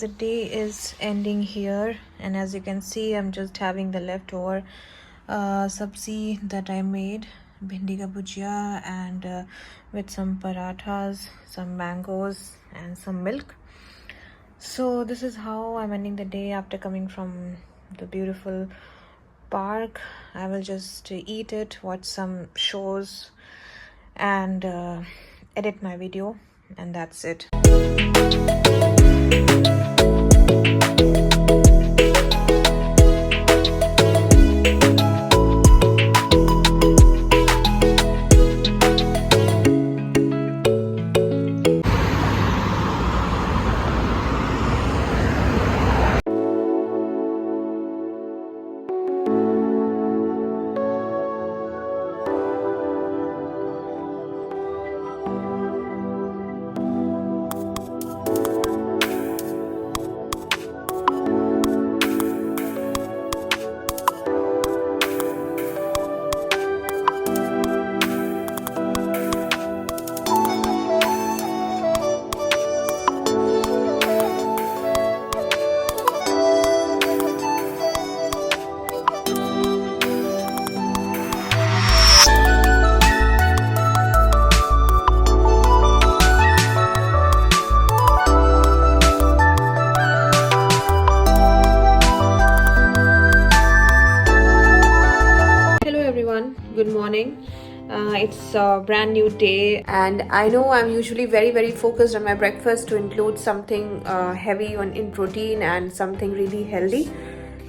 day is ending here, and as you can see, I'm just having the leftover sabzi that I made, bhindi ka bhujia, and with some parathas, some mangoes, and some milk. So this is how I'm ending the day after coming from the beautiful park. I will just eat it, watch some shows, and edit my video, and that's it. Good morning. It's a brand new day, and I know I'm usually very focused on my breakfast to include something heavy in protein and something really healthy.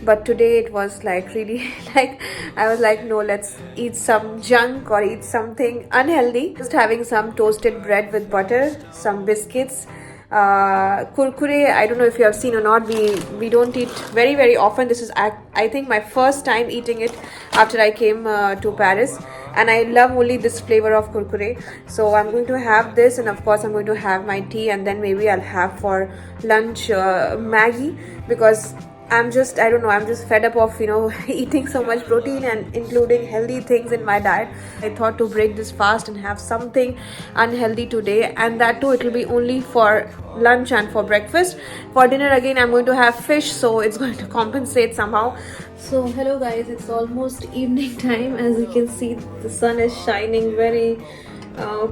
But today it was like really like I was like, no, let's eat some junk or eat something unhealthy. Just having some toasted bread with butter, some biscuits, kurkure. I don't know if you have seen or not. We don't eat very often. This is I think my first time eating it after I came to Paris, and I love only this flavor of kurkure. So I'm going to have this, and of course I'm going to have my tea, and then maybe I'll have for lunch Maggie, because I don't know, I'm just fed up of, eating so much protein and including healthy things in my diet. I thought to break this fast and have something unhealthy today, and that too, it will be only for lunch and for breakfast. For dinner, again, I'm going to have fish, so it's going to compensate somehow. So, hello guys, it's almost evening time. As you can see, the sun is shining very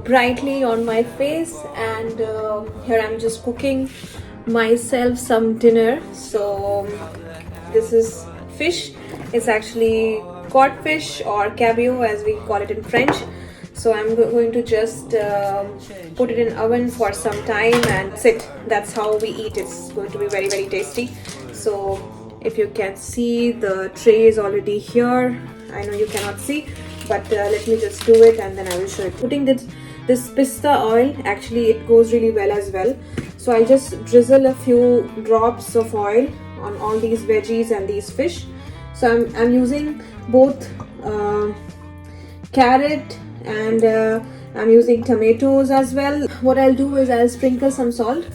brightly on my face, and here I'm just cooking myself some dinner. So this is fish. It's actually cod fish or cabillaud as we call it in French. So I'm going to just put it in oven for some time and sit. That's how we eat. It's going to be very tasty. So if you can see, the tray is already here. I know you cannot see, but let me just do it and then I will show you. Putting this pista oil, actually it goes really well as well. So I'll just drizzle a few drops of oil on all these veggies and these fish. So I'm using both carrot and I'm using tomatoes as well. What I'll do is I'll sprinkle some salt.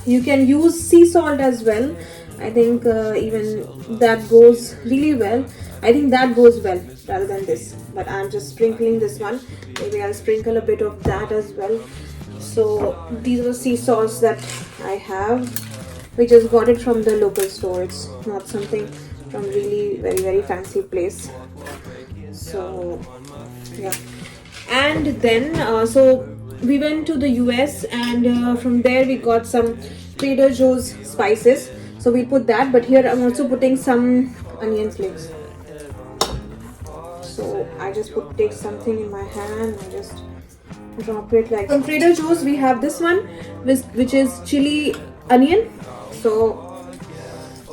You can use sea salt as well. I think even that goes really well. I think that goes well rather than this. But I'm just sprinkling this one. Maybe I'll sprinkle a bit of that as well. So these are the sea salts that I have. We just got it from the local store. It's not something from really very fancy place. So yeah. And then so we went to the US, and from there we got some Trader Joe's spices. So we put that, but here I'm also putting some onion flakes. So I just take something in my hand and just drop it like. From Trader Joe's we have this one, which is chili onion. So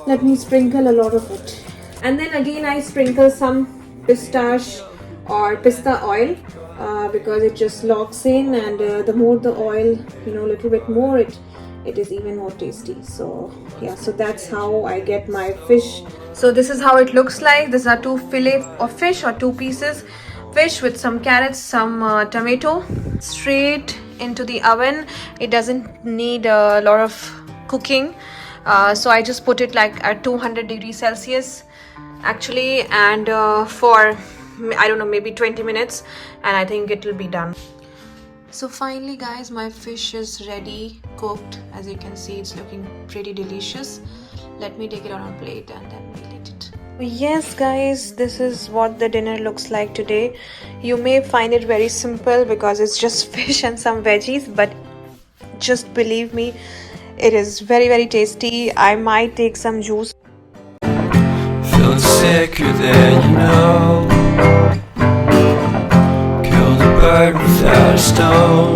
let me sprinkle a lot of it, and then again I sprinkle some pistache or pista oil because it just locks in, and the more the oil, a little bit more, it is even more tasty. So yeah, so that's how I get my fish. So this is how it looks like. These are two fillet of fish, or two pieces fish with some carrots, some tomato, straight into the oven. It doesn't need a lot of cooking, so I just put it like at 200 degrees Celsius actually, and for I don't know, maybe 20 minutes, and I think it will be done. So finally guys, my fish is ready, cooked. As you can see, it's looking pretty delicious. Let me take it on a plate and then we'll eat it. Yes guys, this is what the dinner looks like today. You may find it very simple because it's just fish and some veggies, but just believe me, it is very tasty. I might take some juice. Feeling sicker than you know. Killed a bird without a stone.